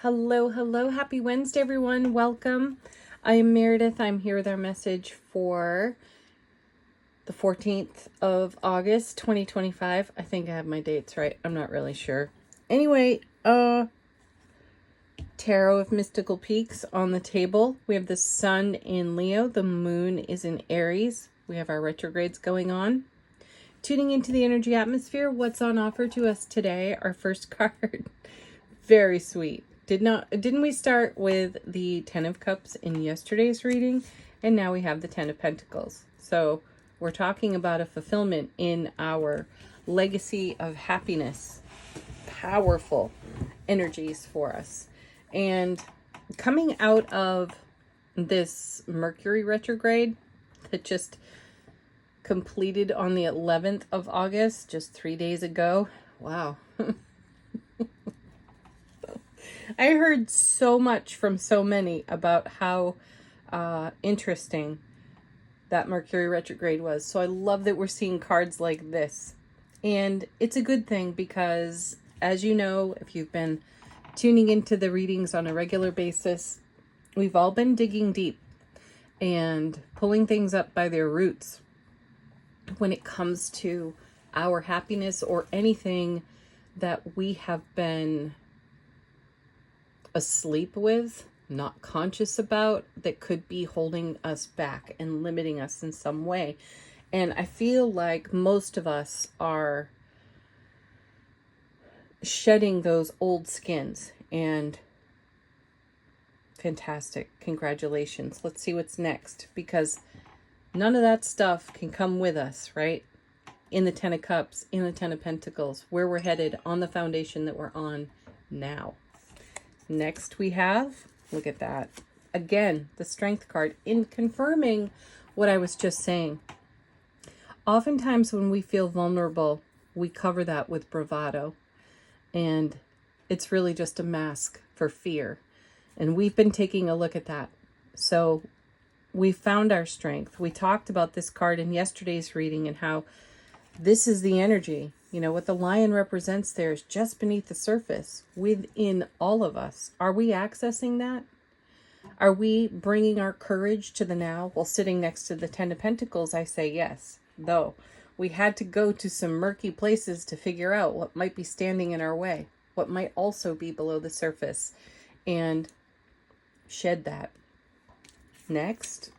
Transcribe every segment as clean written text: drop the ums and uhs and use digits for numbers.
Hello, hello. Happy Wednesday, everyone. Welcome. I am Meredith. I'm here with our message for the 14th of August, 2025. I think I have my dates right. I'm not really sure. Anyway, Tarot of Mystical Peaks on the table. We have the sun in Leo. The moon is in Aries. We have our retrogrades going on. Tuning into the energy atmosphere. What's on offer to us today? Our first card. Very sweet. Didn't we start with the Ten of Cups in yesterday's reading? And now we have the Ten of Pentacles. So we're talking about a fulfillment in our legacy of happiness. Powerful energies for us. And coming out of this Mercury retrograde that just completed on the 11th of August, just 3 days ago. Wow. I heard so much from so many about how interesting that Mercury retrograde was. So I love that we're seeing cards like this. And it's a good thing because, as you know, if you've been tuning into the readings on a regular basis, we've all been digging deep and pulling things up by their roots when it comes to our happiness or anything that we have been asleep with, not conscious about, that could be holding us back and limiting us in some way. And I feel like most of us are shedding those old skins, and fantastic. Congratulations. Let's see what's next, because none of that stuff can come with us, right? In the Ten of Cups, in the Ten of Pentacles, where we're headed on the foundation that we're on now. Next we have, look at that. Again, the Strength card in confirming what I was just saying. Oftentimes when we feel vulnerable, we cover that with bravado. And it's really just a mask for fear. And we've been taking a look at that. So we found our strength. We talked about this card in yesterday's reading and how this is the energy. You know, what the lion represents there is just beneath the surface within all of us. Are we accessing that? Are we bringing our courage to the now? While sitting next to the Ten of Pentacles, I say yes. Though we had to go to some murky places to figure out what might be standing in our way, what might also be below the surface, and shed that. Next.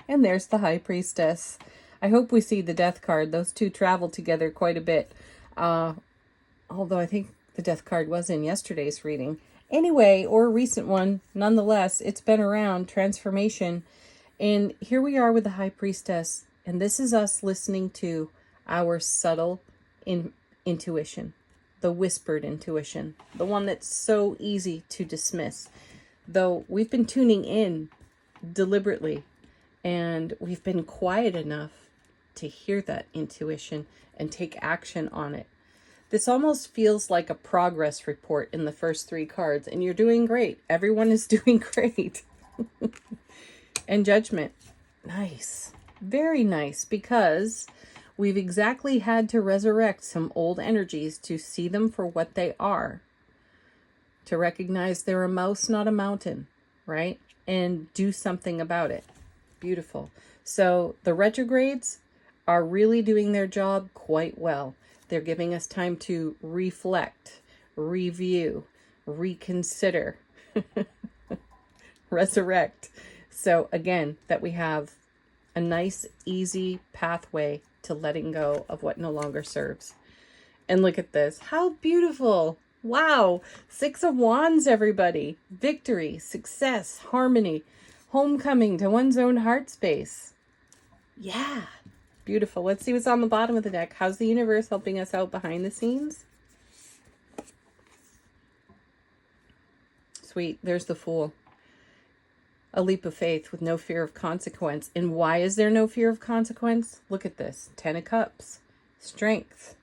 And there's the High Priestess. I hope we see the Death card. Those two travel together quite a bit. Although I think the Death card was in yesterday's reading. Anyway, or a recent one. Nonetheless, it's been around. Transformation. And here we are with the High Priestess. And this is us listening to our subtle intuition. The whispered intuition. The one that's so easy to dismiss. Though we've been tuning in deliberately. And we've been quiet enough to hear that intuition and take action on it. This almost feels like a progress report in the first three cards, and you're doing great. Everyone is doing great. And Judgment. Nice. Very nice, because we've exactly had to resurrect some old energies to see them for what they are. To recognize they're a mouse, not a mountain, right? And do something about it. Beautiful. So the retrogrades are really doing their job quite well. They're giving us time to reflect, review, reconsider, resurrect. So again, that we have a nice, easy pathway to letting go of what no longer serves. And look at this. How beautiful. Wow. 6 of Wands, everybody. Victory, success, harmony, homecoming to one's own heart space. Yeah. Beautiful. Let's see what's on the bottom of the deck. How's the universe helping us out behind the scenes? Sweet. There's the Fool. A leap of faith with no fear of consequence. And why is there no fear of consequence? Look at this. 10 of Cups. Strength.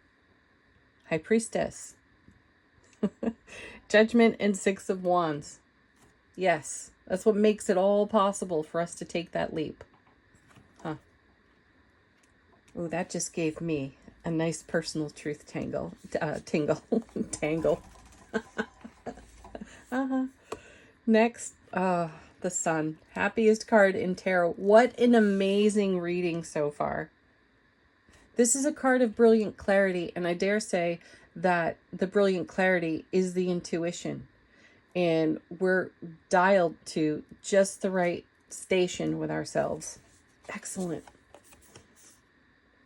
High Priestess. Judgment and 6 of Wands. Yes. That's what makes it all possible for us to take that leap. Huh. Oh, that just gave me a nice personal truth tingle. Tangle. Next, the Sun. Happiest card in tarot. What an amazing reading so far. This is a card of brilliant clarity, and I dare say that the brilliant clarity is the intuition. And we're dialed to just the right station with ourselves. Excellent.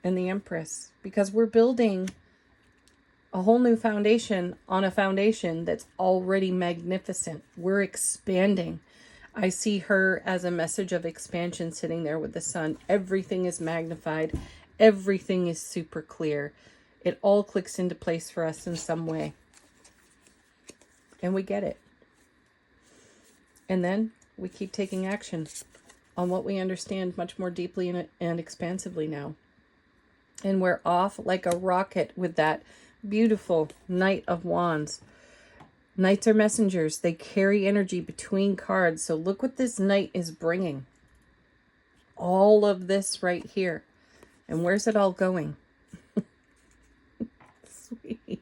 And the Empress, because we're building a whole new foundation on a foundation that's already magnificent. We're expanding. I see her as a message of expansion sitting there with the Sun. Everything is magnified. Everything is super clear. It all clicks into place for us in some way. And we get it. And then we keep taking action on what we understand much more deeply and expansively now. And we're off like a rocket with that beautiful Knight of Wands. Knights are messengers. They carry energy between cards. So look what this Knight is bringing. All of this right here. And where's it all going? Sweet.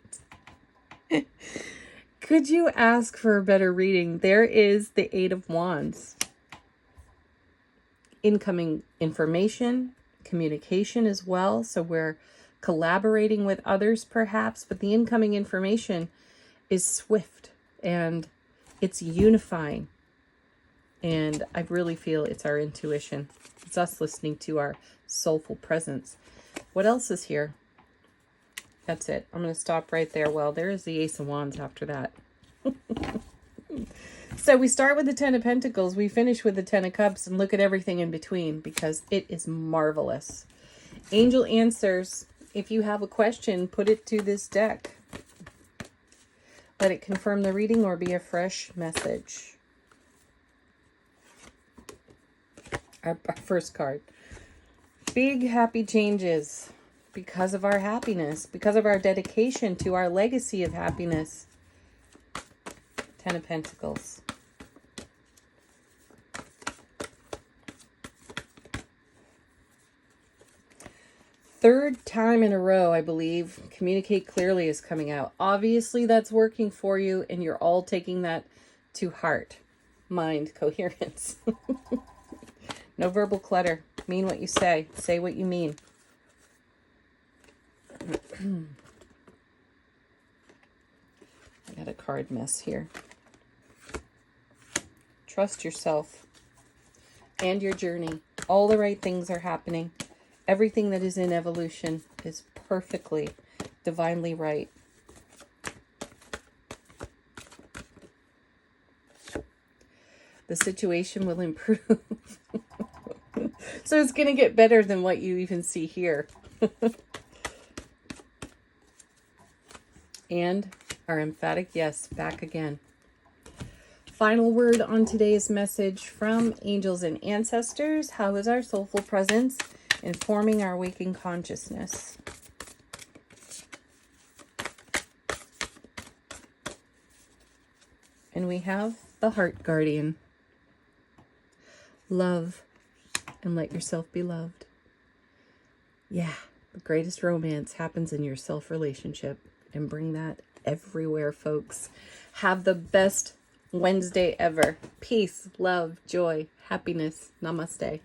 Could you ask for a better reading? There is the Eight of Wands. Incoming information, communication as well. So we're collaborating with others perhaps, but the incoming information is swift and it's unifying. And I really feel it's our intuition. It's us listening to our soulful presence. What else is here? That's it. I'm going to stop right there. Well, there is the Ace of Wands after that. So we start with the Ten of Pentacles. We finish with the Ten of Cups and look at everything in between because it is marvelous. Angel answers. If you have a question, put it to this deck. Let it confirm the reading or be a fresh message. Our first card. Big happy changes because of our happiness, because of our dedication to our legacy of happiness. Ten of Pentacles. Third time in a row, I believe, communicate clearly is coming out. Obviously, that's working for you, and you're all taking that to heart. Mind coherence. No verbal clutter. Mean what you say. Say what you mean. I got a card mess here. Trust yourself and your journey. All the right things are happening. Everything that is in evolution is perfectly, divinely right. The situation will improve. So it's going to get better than what you even see here. And our emphatic yes, back again. Final word on today's message from angels and ancestors. How is our soulful presence informing our waking consciousness? And we have the Heart Guardian. Love and let yourself be loved. Yeah, the greatest romance happens in your self-relationship. And bring that everywhere, folks. Have the best Wednesday ever. Peace, love, joy, happiness. Namaste.